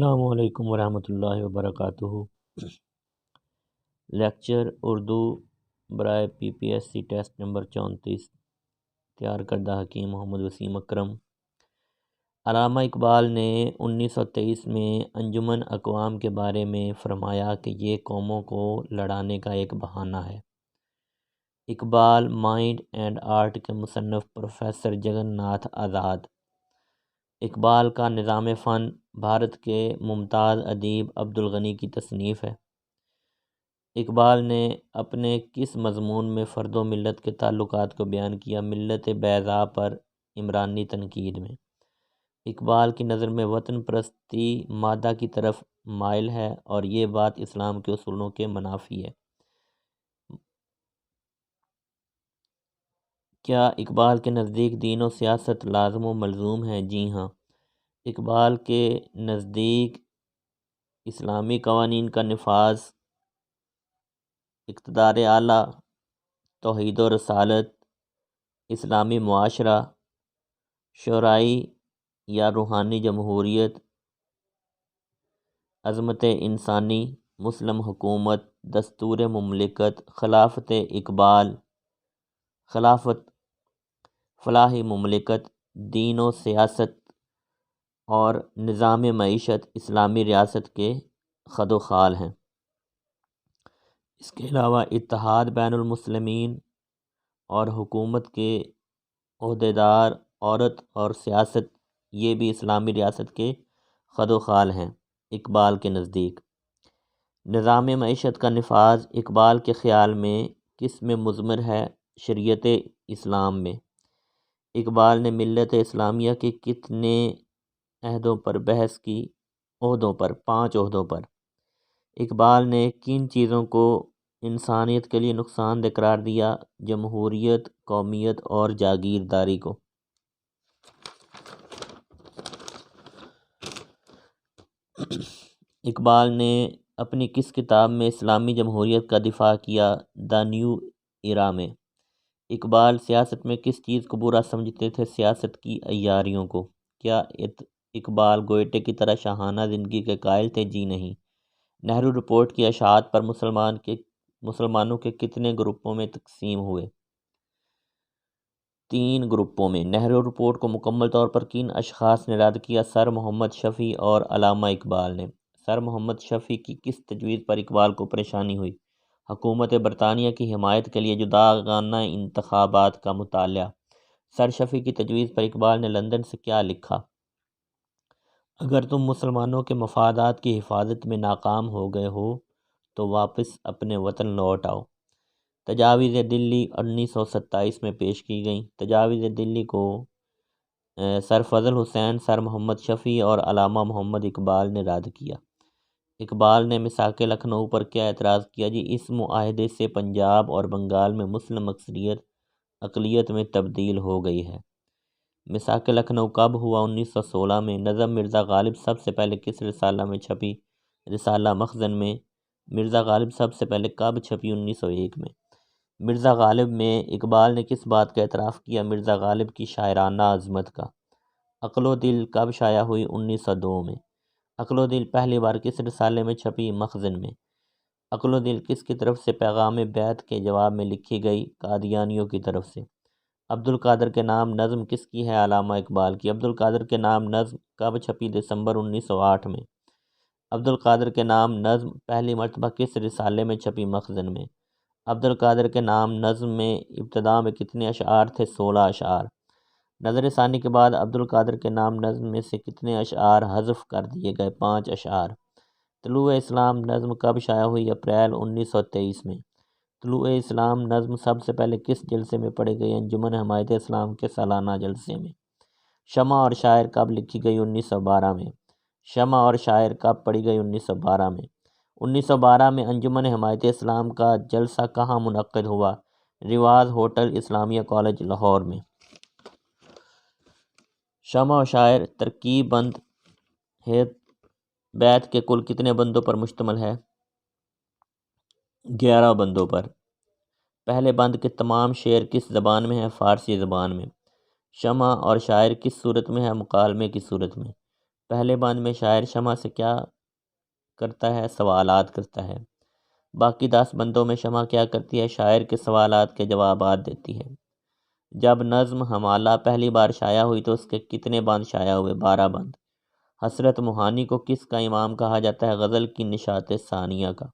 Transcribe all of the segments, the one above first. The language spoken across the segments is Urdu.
السلام علیکم ورحمۃ اللہ وبرکاتہ۔ لیکچر اردو برائے PPSC ٹیسٹ نمبر 34 تیار کردہ حکیم محمد وسیم اکرم۔ علامہ اقبال نے 1923 میں انجمن اقوام کے بارے میں فرمایا کہ یہ قوموں کو لڑانے کا ایک بہانہ ہے۔ اقبال مائنڈ اینڈ آرٹ کے مصنف پروفیسر جگن ناتھ آزاد۔ اقبال کا نظام فن بھارت کے ممتاز ادیب عبد الغنی کی تصنیف ہے۔ اقبال نے اپنے کس مضمون میں فرد و ملت کے تعلقات کو بیان کیا؟ ملت بیضاء پر عمرانی تنقید میں۔ اقبال کی نظر میں وطن پرستی مادہ کی طرف مائل ہے اور یہ بات اسلام کے اصولوں کے منافی ہے۔ کیا اقبال کے نزدیک دین و سیاست لازم و ملزوم ہے؟ جی ہاں۔ اقبال کے نزدیک اسلامی قوانین کا نفاذ، اقتدار اعلیٰ، توحید و رسالت، اسلامی معاشرہ، شرعی یا روحانی جمہوریت، عظمت انسانی، مسلم حکومت، دستور مملکت، خلافت اقبال، خلافت، فلاحی مملکت، دین و سیاست اور نظام معیشت اسلامی ریاست کے خد و خال ہیں۔ اس کے علاوہ اتحاد بین المسلمین اور حکومت کے عہدیدار، عورت اور سیاست، یہ بھی اسلامی ریاست کے خد و خال ہیں۔ اقبال کے نزدیک نظام معیشت کا نفاذ اقبال کے خیال میں کس میں مضمر ہے؟ شریعت اسلام میں۔ اقبال نے ملت اسلامیہ کے کتنے عہدوں پر بحث کی؟ عہدوں پر، 5 عہدوں پر۔ اقبال نے کن چیزوں کو انسانیت کے لیے نقصان دہ قرار دیا؟ جمہوریت، قومیت اور جاگیرداری کو۔ اقبال نے اپنی کس کتاب میں اسلامی جمہوریت کا دفاع کیا؟ دی نیو ایرا میں۔ اقبال سیاست میں کس چیز کو برا سمجھتے تھے؟ سیاست کی عیاریوں کو۔ کیا اقبال گوئٹے کی طرح شاہانہ زندگی کے قائل تھے؟ جی نہیں۔ نہرو رپورٹ کی اشاعت پر مسلمانوں کے کتنے گروپوں میں تقسیم ہوئے؟ 3 گروپوں میں۔ نہرو رپورٹ کو مکمل طور پر کن اشخاص نے رد کیا؟ سر محمد شفیع اور علامہ اقبال نے۔ سر محمد شفیع کی کس تجویز پر اقبال کو پریشانی ہوئی؟ حکومت برطانیہ کی حمایت کے لیے جداگانہ انتخابات کا مطالبہ۔ سر شفیع کی تجویز پر اقبال نے لندن سے کیا لکھا؟ اگر تم مسلمانوں کے مفادات کی حفاظت میں ناکام ہو گئے ہو تو واپس اپنے وطن لوٹ آؤ۔ تجاویز دلی 1927 میں پیش کی گئیں۔ تجاویز دلی کو سر فضل حسین، سر محمد شفیع اور علامہ محمد اقبال نے رد کیا۔ اقبال نے میثاق لکھنؤ پر کیا اعتراض کیا؟ جی، اس معاہدے سے پنجاب اور بنگال میں مسلم اقلیت میں تبدیل ہو گئی ہے۔ میثاق لکھنؤ کب ہوا؟ 1916 میں۔ نظم مرزا غالب سب سے پہلے کس رسالہ میں چھپی؟ رسالہ مخزن میں۔ مرزا غالب سب سے پہلے کب چھپی؟ 1901 میں۔ مرزا غالب میں اقبال نے کس بات کا اعتراف کیا؟ مرزا غالب کی شاعرانہ عظمت کا۔ عقل و دل کب شائع ہوئی؟ 1902 میں۔ عقل و دل پہلی بار کس رسالے میں چھپی؟ مخزن میں۔ عقل و دل کس کی طرف سے پیغام بیعت کے جواب میں لکھی گئی؟ قادیانیوں کی طرف سے۔ عبد القادر کے نام نظم کس کی ہے؟ علامہ اقبال کی۔ عبد القادر کے نام نظم کب چھپی؟ دسمبر 1908 میں۔ عبد القادر کے نام نظم پہلی مرتبہ کس رسالے میں چھپی؟ مخزن میں۔ عبد القادر کے نام نظم میں ابتدا میں کتنے اشعار تھے؟ 16 اشعار۔ نظر ثانی کے بعد عبد القادر کے نام نظم میں سے کتنے اشعار حذف کر دیے گئے؟ 5 اشعار۔ طلوع اسلام نظم کب شائع ہوئی؟ اپریل 1923 میں۔ طلوع اسلام نظم سب سے پہلے کس جلسے میں پڑھی گئی؟ انجمن حمایت اسلام کے سالانہ جلسے میں۔ شمع اور شاعر کب لکھی گئی؟ 1912 میں۔ شمع اور شاعر کب پڑھی گئی؟ 1912 میں۔ 1912 میں انجمن حمایت اسلام کا جلسہ کہاں منعقد ہوا؟ رواز ہوٹل، اسلامیہ کالج، لاہور میں۔ شمع و شاعر ترکیب بند بیت کے کل کتنے بندوں پر مشتمل ہے؟ 11 بندوں پر۔ پہلے بند کے تمام شعر کس زبان میں ہیں؟ فارسی زبان میں۔ شمع اور شاعر کس صورت میں ہے؟ مکالمے کی صورت میں۔ پہلے بند میں شاعر شمع سے کیا کرتا ہے؟ سوالات کرتا ہے۔ باقی 10 بندوں میں شمع کیا کرتی ہے؟ شاعر کے سوالات کے جوابات دیتی ہے۔ جب نظم حمالہ پہلی بار شائع ہوئی تو اس کے کتنے بند شائع ہوئے؟ 12 بند۔ حسرت موہانی کو کس کا امام کہا جاتا ہے؟ غزل کی نشاط ثانیہ کا۔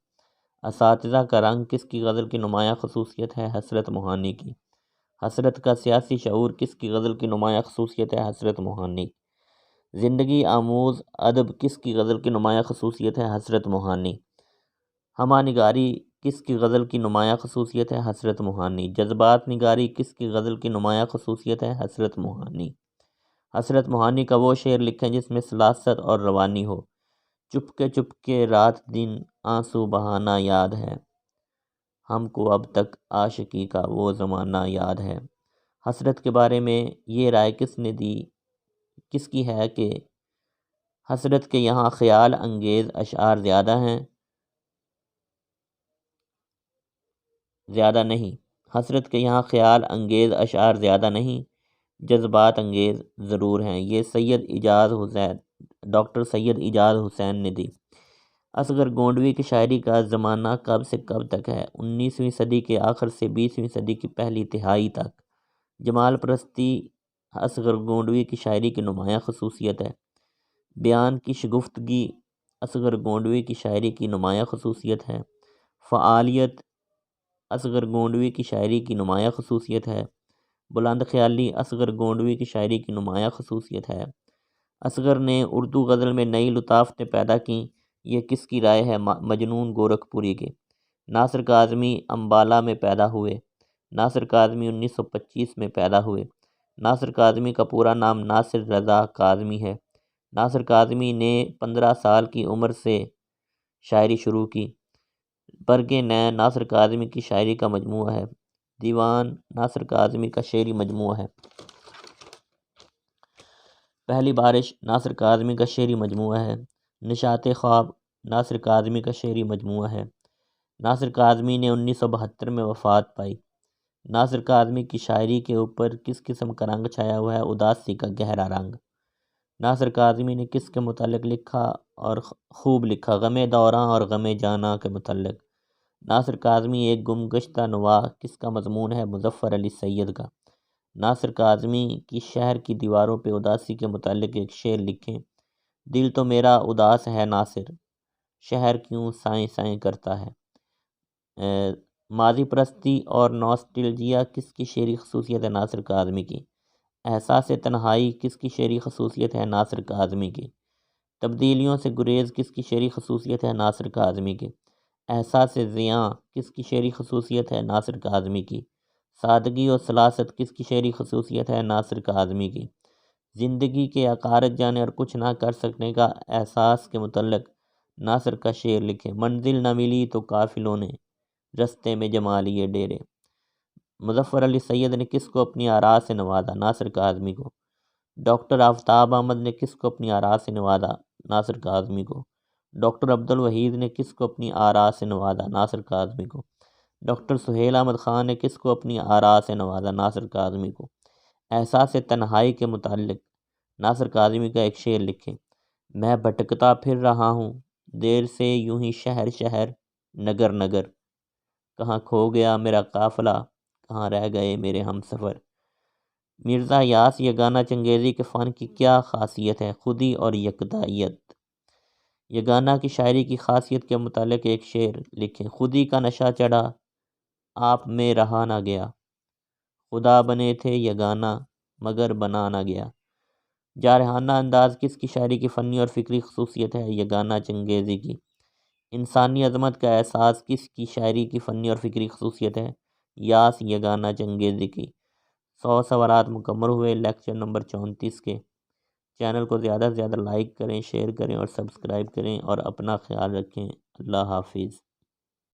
اساتذہ کا رنگ کس کی غزل کی نمایاں خصوصیت ہے؟ حسرت موہانی کی۔ حسرت کا سیاسی شعور کس کی غزل کی نمایاں خصوصیت ہے؟ حسرت موہانی۔ زندگی آموز ادب کس کی غزل کی نمایاں خصوصیت ہے؟ حسرت موہانی۔ ہمہ نگاری کس کی غزل کی نمایاں خصوصیت ہے؟ حسرت موہانی۔ جذبات نگاری کس کی غزل کی نمایاں خصوصیت ہے؟ حسرت موہانی۔ حسرت موہانی کا وہ شعر لکھیں جس میں سلاست اور روانی ہو۔ چپ کے رات دن آنسو بہانا یاد ہے، ہم کو اب تک عاشقی کا وہ زمانہ یاد ہے۔ حسرت کے بارے میں یہ رائے کس نے دی، کس کی ہے کہ حسرت کے یہاں خیال انگیز اشعار زیادہ نہیں، حسرت کے یہاں خیال انگیز اشعار زیادہ نہیں، جذبات انگیز ضرور ہیں۔ یہ ڈاکٹر سید ایجاز حسین نے دی۔ اصغر گونڈوی کی شاعری کا زمانہ کب سے کب تک ہے؟ 19ویں صدی کے آخر سے 20ویں صدی کی پہلی تہائی تک۔ جمال پرستی اصغر گونڈوی کی شاعری کی نمایاں خصوصیت ہے۔ بیان کی شگفتگی اصغر گونڈوی کی شاعری کی نمایاں خصوصیت ہے۔ فعالیت اصغر گونڈوی کی شاعری کی نمایاں خصوصیت ہے۔ بلند خیالی اصغر گونڈوی کی شاعری کی نمایاں خصوصیت ہے۔ اصغر نے اردو غزل میں نئی لطافتیں پیدا کیں، یہ کس کی رائے ہے؟ مجنون گورکھپوری کے۔ ناصر کاظمی امبالہ میں پیدا ہوئے۔ ناصر کاظمی 1925 میں پیدا ہوئے۔ ناصر کاظمی کا پورا نام ناصر رضا کاظمی ہے۔ ناصر کاظمی نے 15 سال کی عمر سے شاعری شروع کی۔ برگ نیں ناصر کاظمی کی شاعری کا مجموعہ ہے۔ دیوان ناصر کاظمی کا شعری مجموعہ ہے۔ پہلی بارش ناصر کاظمی کا شعری مجموعہ ہے۔ نشاط خواب ناصر کاظمی کا شعری مجموعہ ہے۔ ناصر کاظمی نے 1972 میں وفات پائی۔ ناصر کاظمی کی شاعری کے اوپر کس قسم کا رنگ چھایا ہوا ہے؟ اداسی کا گہرا رنگ۔ ناصر کاظمی نے کس کے متعلق لکھا اور خوب لکھا؟ غم دوراں اور غم جاناں کے متعلق۔ ناصر کاظمی ایک گم گشتہ نواح کس کا مضمون ہے؟ مظفر علی سید کا۔ ناصر کاظمی کی شہر کی دیواروں پہ اداسی کے متعلق ایک شعر لکھیں۔ دل تو میرا اداس ہے ناصر، شہر کیوں سائیں سائیں کرتا ہے۔ ماضی پرستی اور نوسٹلجیا کس کی شعری خصوصیت ہے؟ ناصر کاظمی کی۔ احساس تنہائی کس کی شعری خصوصیت ہے؟ ناصر کاظمی کی۔ تبدیلیوں سے گریز کس کی شعری خصوصیت ہے؟ ناصر کاظمی کی۔ احساس زیاں کس کی شعری خصوصیت ہے؟ ناصر کاظمی کی۔ سادگی اور سلاست کس کی شعری خصوصیت ہے؟ ناصر کاظمی کی۔ زندگی کے عقارت جانے اور کچھ نہ کر سکنے کا احساس کے متعلق ناصر کا شعر لکھیں۔ منزل نہ ملی تو قافلوں نے رستے میں جما لیے ڈیرے۔ مظفر علی سید نے کس کو اپنی آراء سے نوازا؟ ناصر کاظمی کو۔ ڈاکٹر آفتاب احمد نے کس کو اپنی آراء سے نوازا؟ ناصر کاظمی کو۔ ڈاکٹر عبدالوحید نے کس کو اپنی آراء سے نوازا؟ ناصر کاظمی کو۔ ڈاکٹر سہیل احمد خان نے کس کو اپنی آراء سے نوازا؟ ناصر کاظمی کو۔ احساس تنہائی کے متعلق ناصر کاظمی کا ایک شعر لکھیں۔ میں بھٹکتا پھر رہا ہوں دیر سے یوں ہی شہر شہر نگر نگر، کہاں کھو گیا میرا قافلہ کہاں رہ گئے میرے ہم سفر۔ مرزا یاس یگانہ چنگیزی کے فن کی کیا خاصیت ہے؟ خودی اور یکدائیت۔ یگانہ کی شاعری کی خاصیت کے متعلق ایک شعر لکھیں۔ خودی کا نشہ چڑھا آپ میں رہا نہ گیا، خدا بنے تھے یگانہ مگر بنا نہ گیا۔ جارحانہ انداز کس کی شاعری کی فنی اور فکری خصوصیت ہے؟ یگانہ چنگیزی کی۔ انسانی عظمت کا احساس کس کی شاعری کی فنی اور فکری خصوصیت ہے؟ یاس یگانہ چنگیزی کی۔ 100 سوالات مکمل ہوئے لیکچر نمبر 34 کے۔ چینل کو زیادہ سے زیادہ لائک کریں، شیئر کریں اور سبسکرائب کریں اور اپنا خیال رکھیں۔ اللہ حافظ۔